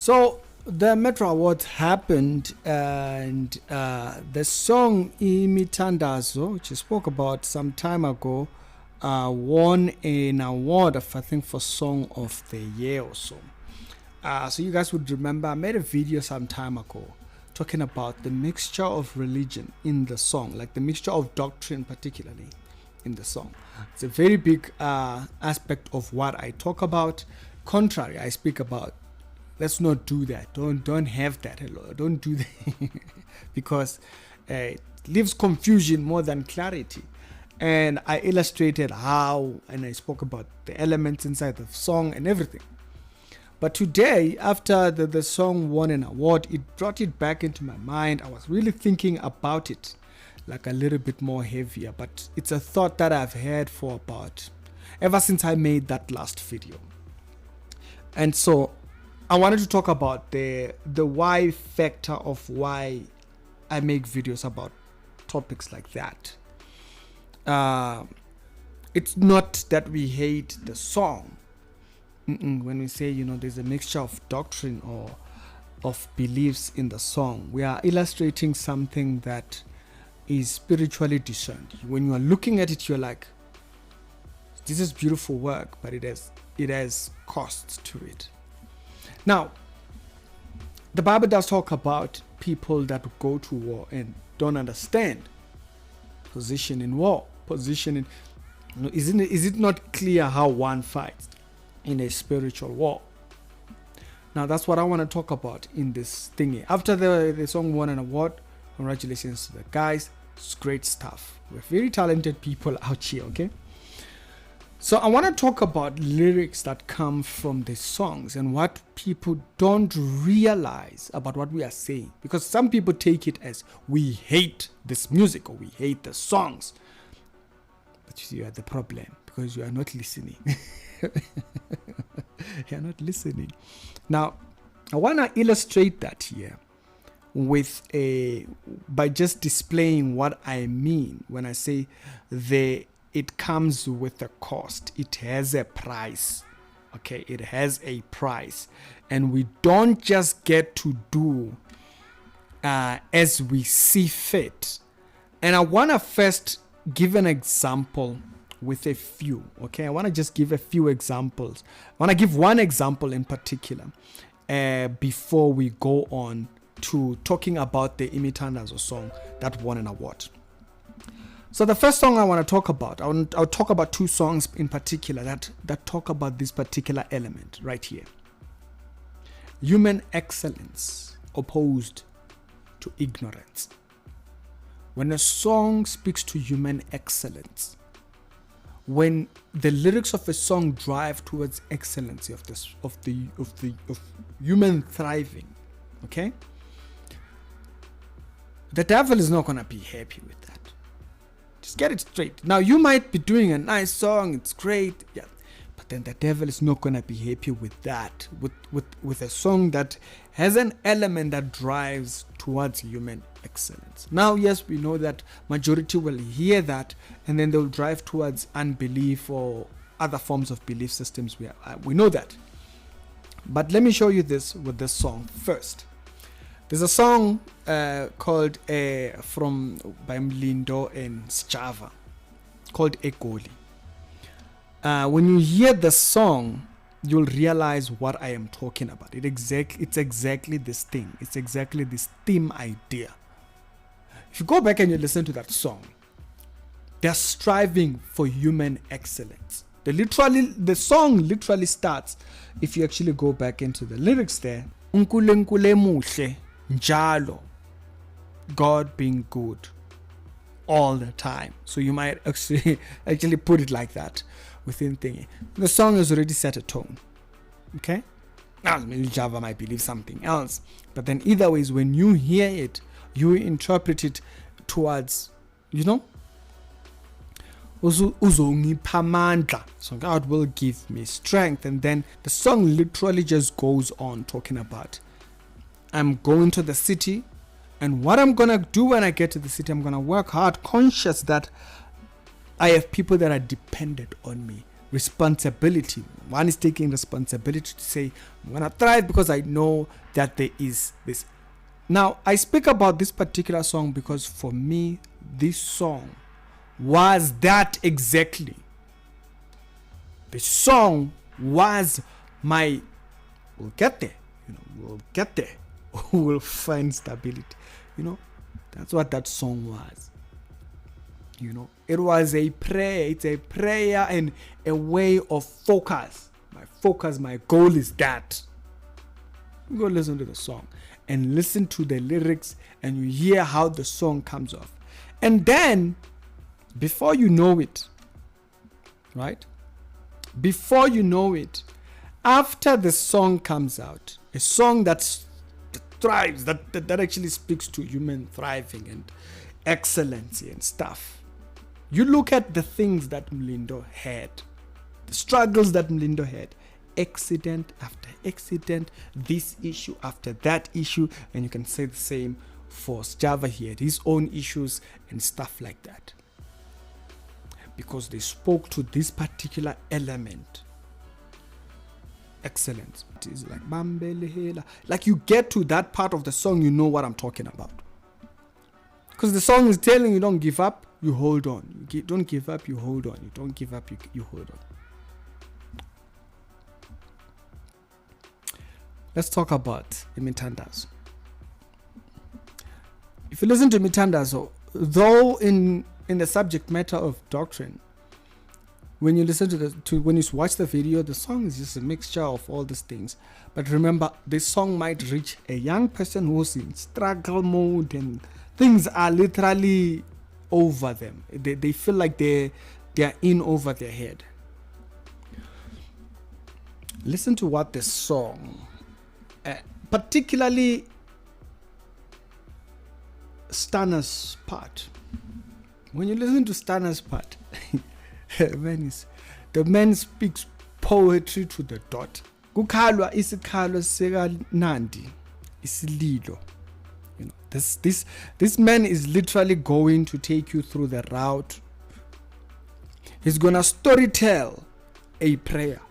So the Metro Awards happened, and the song Imithandazo, which I spoke about some time ago, won an award of, I think, for Song of the Year or so. So you guys would remember I made a video some time ago talking about the mixture of religion in the song, like the mixture of doctrine particularly in the song. It's a very big aspect of what I talk about. Contrary, I speak about, let's not do that. Don't have that. Don't do that because it leaves confusion more than clarity. And I illustrated how, and I spoke about the elements inside the song and everything. But today, after the song won an award, it brought it back into my mind. I was really thinking about it like a little bit more heavier. But it's a thought that I've had for about ever since I made that last video. And so I wanted to talk about the why factor of why I make videos about topics like that. It's not that we hate the song. When we say, there's a mixture of doctrine or of beliefs in the song, we are illustrating something that is spiritually discerned. When you are looking at it, you're like, this is beautiful work, but it has costs to it. Now, the Bible does talk about people that go to war and don't understand position in war. Is it not clear how one fights in a spiritual war? Now, that's what I want to talk about in this thingy. After the song won an award, congratulations to the guys. It's great stuff. We're very talented people out here, okay? So I want to talk about lyrics that come from the songs and what people don't realize about what we are saying. Because some people take it as we hate this music or we hate the songs. But you are the problem because you are not listening. You're not listening. Now, I want to illustrate that here by just displaying what I mean when I say it comes with a cost. It has a price. Okay, it has a price. And we don't just get to do as we see fit. And I want to first give an example with a few. Okay, I want to just give a few examples. I want to give one example in particular before we go on to talking about the Imithandazo song that won an award. So the first song I want to talk about, I'll talk about two songs in particular that talk about this particular element right here. Human excellence opposed to ignorance. When a song speaks to human excellence, when the lyrics of a song drive towards excellency of human thriving, okay, the devil is not going to be happy with that. Just get it straight. Now, you might be doing a nice song, it's great, yeah, but then the devil is not going to be happy with that, with a song that has an element that drives towards human excellence. Now, yes, we know that majority will hear that and then they'll drive towards unbelief or other forms of belief systems. We know that. But let me show you this with this song first. There's a song called by Lindo Anda called Egoli. When you hear the song, you'll realize what I am talking about. It's exactly this thing. It's exactly this theme idea. If you go back and you listen to that song, they're striving for human excellence. The song literally starts, if you actually go back into the lyrics there, uNkulunkulu muhle njalo, God being good all the time. So you might actually put it like that within thingy. The song has already set a tone. Okay? Now, Java might believe something else. But then either ways, when you hear it, you interpret it towards, uzongipha amandla. So God will give me strength. And then the song literally just goes on talking about, I'm going to the city, and what I'm going to do when I get to the city, I'm going to work hard, conscious that I have people that are dependent on me. responsibility. One is taking responsibility to say, I'm going to thrive because I know that there is this. Now, I speak about this particular song because for me, this song was that exactly. The song was my, we'll get there, we'll get there. We'll find stability. That's what that song was. It was a prayer. It's a prayer and a way of focus. My goal is that. You go listen to the song and listen to the lyrics and you hear how the song comes off. And then, before you know it, right? Before you know it, after the song comes out, a song that thrives, that actually speaks to human thriving and excellency and stuff. You look at the things that Lindo had, the struggles that Lindo had, accident after accident, this issue after that issue, and you can say the same for Java. He had his own issues and stuff like that. Because they spoke to this particular element. Excellence. It is like Bambelehela. Like you get to that part of the song, you know what I'm talking about. Because the song is telling you don't give up, you hold on. You don't give up, you hold on. You don't give up, you hold on. Let's talk about Imithandazo. If you listen to Imithandazo, though in the subject matter of doctrine, when you listen when you watch the video, the song is just a mixture of all these things. But remember, this song might reach a young person who's in struggle mode and things are literally over them. They feel like they're in over their head. Listen to what the song, particularly Stunna's part. When you listen to Stunna's part, the man speaks poetry to the dot. Kukhalwa isikhalo seka Nandi isililo. This man is literally going to take you through the route. He's gonna storytell a prayer.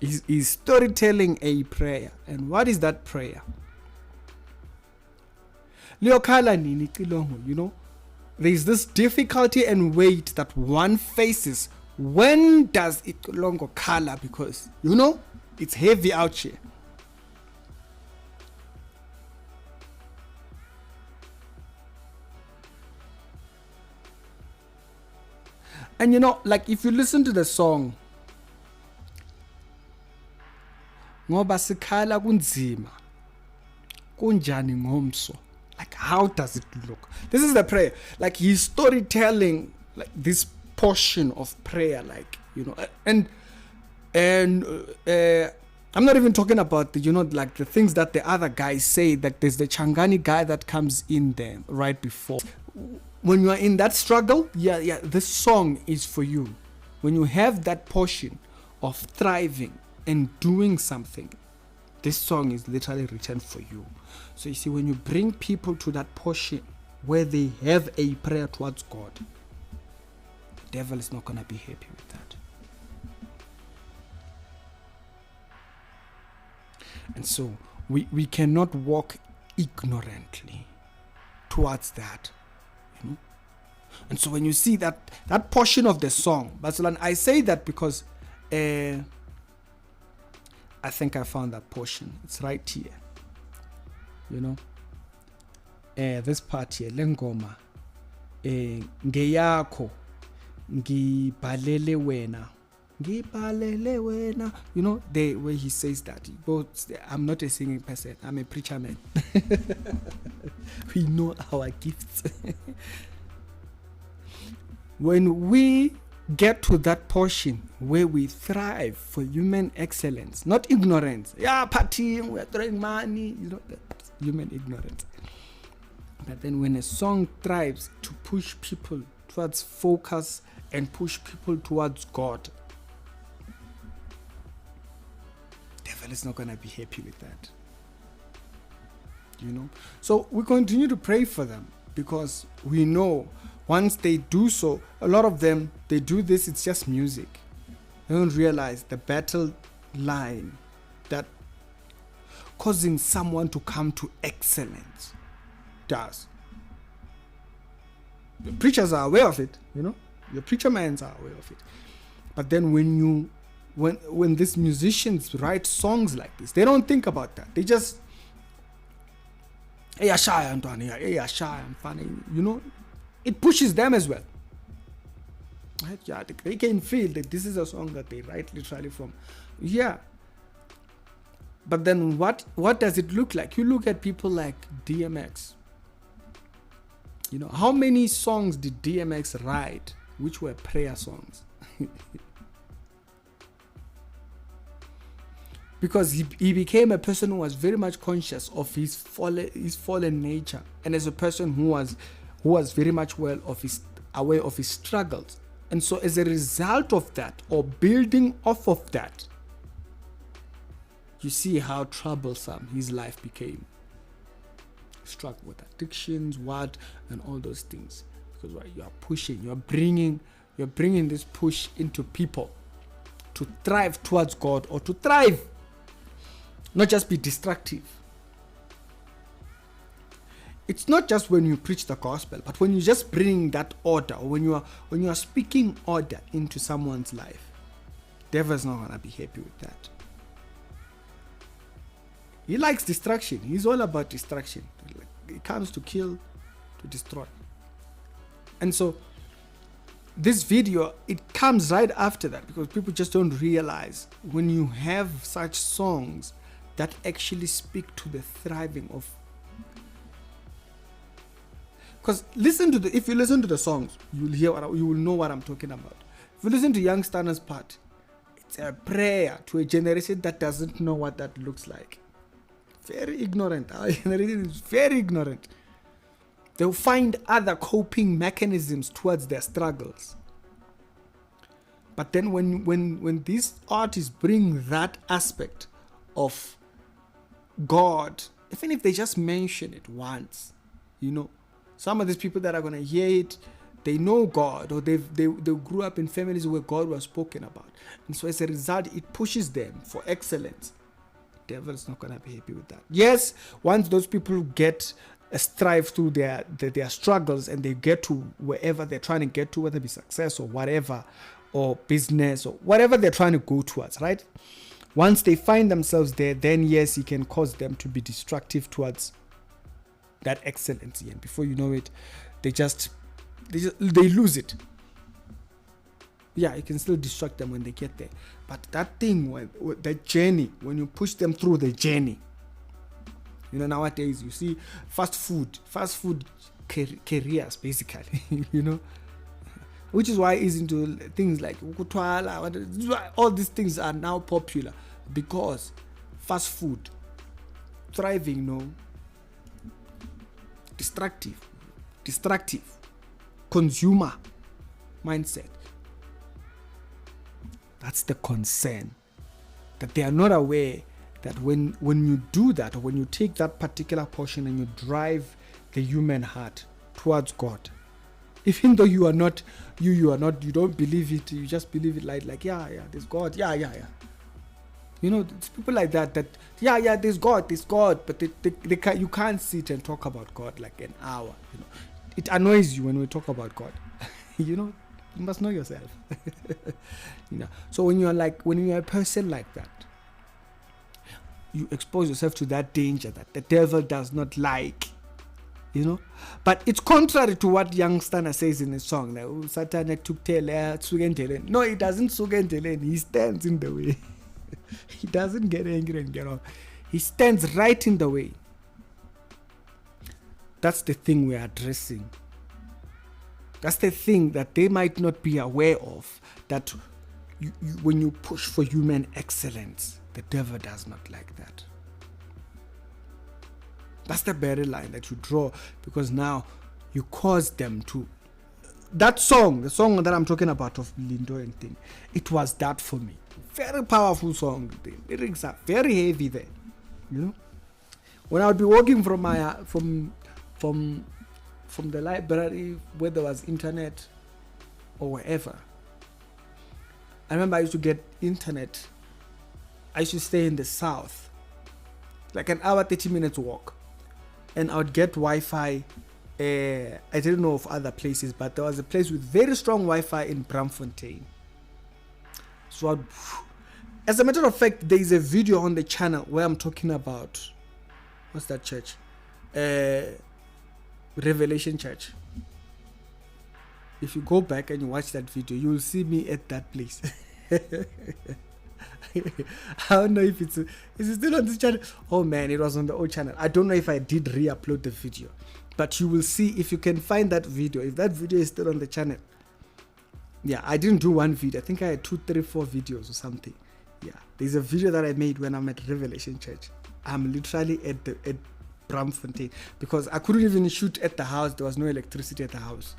He's storytelling a prayer. And what is that prayer? Liokhala nini kilongo, there's this difficulty and weight that one faces. When does it longer color? Because it's heavy out here. And like if you listen to the song, ngoba sikhala kunzima kunjani ngomso. Like, how does it look? This is the prayer. Like, he's storytelling, like, this portion of prayer, like, and I'm not even talking about like the things that the other guys say. That there's the Changani guy that comes in there right before. When you are in that struggle, this song is for you. When you have that portion of thriving and doing something, this song is literally written for you. So you see, when you bring people to that portion where they have a prayer towards God, the devil is not going to be happy with that. And so we cannot walk ignorantly towards that. And so when you see that portion of the song, Basulan, I say that because I think I found that portion. It's right here. This part here, lengoma, ngeyakho, ngibhalele wena, the way he says that. I'm not a singing person. I'm a preacher man. We know our gifts. When we get to that portion where we thrive for human excellence, not ignorance. Partying, we're throwing money, that's human ignorance. But then when a song thrives to push people towards focus and push people towards God, the devil is not going to be happy with that. So we continue to pray for them because we know once they do so, a lot of them, they do this, it's just music. They don't realize the battle line that causing someone to come to excellence does. The preachers are aware of it, your preacher mans are aware of it. But then when these musicians write songs like this, they don't think about that. They just, hey, Ashaya, Antoine, hey, Ashaya, I'm funny, it pushes them as well. Right? Yeah, they can feel that this is a song that they write literally from. Yeah. But then what does it look like? You look at people like DMX. How many songs did DMX write which were prayer songs? Because he became a person who was very much conscious of his fallen nature, and as a person who was very much aware of his struggles. And so as a result of that, or building off of that, you see how troublesome his life became. Struck with addictions, and all those things. Because you are pushing, you're bringing this push into people to thrive towards God, or to thrive, not just be destructive. It's not just when you preach the gospel, but when you just bring that order, or when you are speaking order into someone's life, the devil's not gonna be happy with that. He likes destruction. He's all about destruction. He comes to kill, to destroy. And so this video, it comes right after that, because people just don't realize when you have such songs that actually speak to the thriving of. Because if you listen to the songs, you will know what I'm talking about. If you listen to young Stunna's part, it's a prayer to a generation that doesn't know what that looks like. Very ignorant. Our generation is very ignorant. They'll find other coping mechanisms towards their struggles. But then when these artists bring that aspect of God, even if they just mention it once, some of these people that are going to hear it, they know God, or they grew up in families where God was spoken about. And so as a result, it pushes them for excellence. The devil's not going to be happy with that. Yes, once those people get a strive through their struggles, and they get to wherever they're trying to get to, whether it be success or whatever, or business or whatever they're trying to go towards, right? Once they find themselves there, then yes, it can cause them to be destructive towards that excellency, and before you know it, they lose it. Yeah, it can still distract them when they get there, but that thing, the journey, when you push them through the journey, nowadays you see fast food careers basically, which is why it's into things like ukutwala. All these things are now popular because fast food, thriving, destructive consumer mindset. That's the concern, that they are not aware that when you do that, or when you take that particular portion and you drive the human heart towards God, even though you don't believe it, you just believe it like there's God, it's people like that there's God, but you can't sit and talk about God like an hour. It annoys you when we talk about God. You must know yourself. So when you're a person like that, you expose yourself to that danger that the devil does not like. But it's contrary to what young Stunna says in his song, like Satan took tail. No, he doesn't sugen. He stands in the way. He doesn't get angry and get off. He stands right in the way. That's the thing we're addressing. That's the thing that they might not be aware of, that when you push for human excellence, the devil does not like that. That's the barrier line that you draw, because now you cause them to. That song, the song that I'm talking about of Lindo Anda, it was that for me. Very powerful song. The lyrics are very heavy there. When I would be walking from from the library where there was internet or wherever. I remember I used to get internet. I used to stay in the south, like an hour, 30 minutes walk. And I would get Wi-Fi. I didn't know of other places, but there was a place with very strong Wi-Fi in Braamfontein. So as a matter of fact, there is a video on the channel where I'm talking about, what's that church? Revelation Church. If you go back and you watch that video, you will see me at that place. I don't know if is it still on this channel? Oh man, it was on the old channel. I don't know if I did re-upload the video, but you will see if you can find that video. If that video is still on the channel. Yeah, I didn't do one video. I think I had 2, 3, 4 videos or something. Yeah, there's a video that I made when I'm at Revelation Church. I'm literally at Braamfontein because I couldn't even shoot at the house. There was no electricity at the house.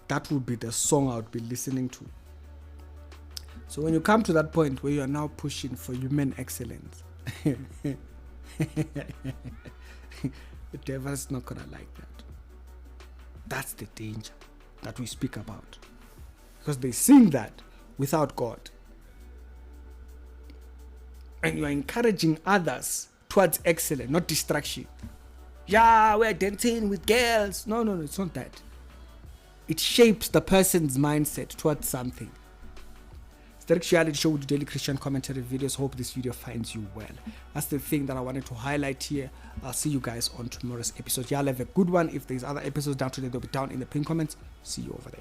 That would be the song I would be listening to. So when you come to that point where you are now pushing for human excellence, the devil is not gonna like that. That's the danger that we speak about, because they sing that without God, and you are encouraging others towards excellence, not distraction. Yeah, we're dancing with girls. No, it's not that. It shapes the person's mindset towards something. It's the reality show with daily Christian commentary videos. Hope this video finds you well. That's the thing that I wanted to highlight here. I'll see you guys on tomorrow's episode. Y'all have a good one. If there's other episodes down today, they'll be down in the pinned comments. See you over there.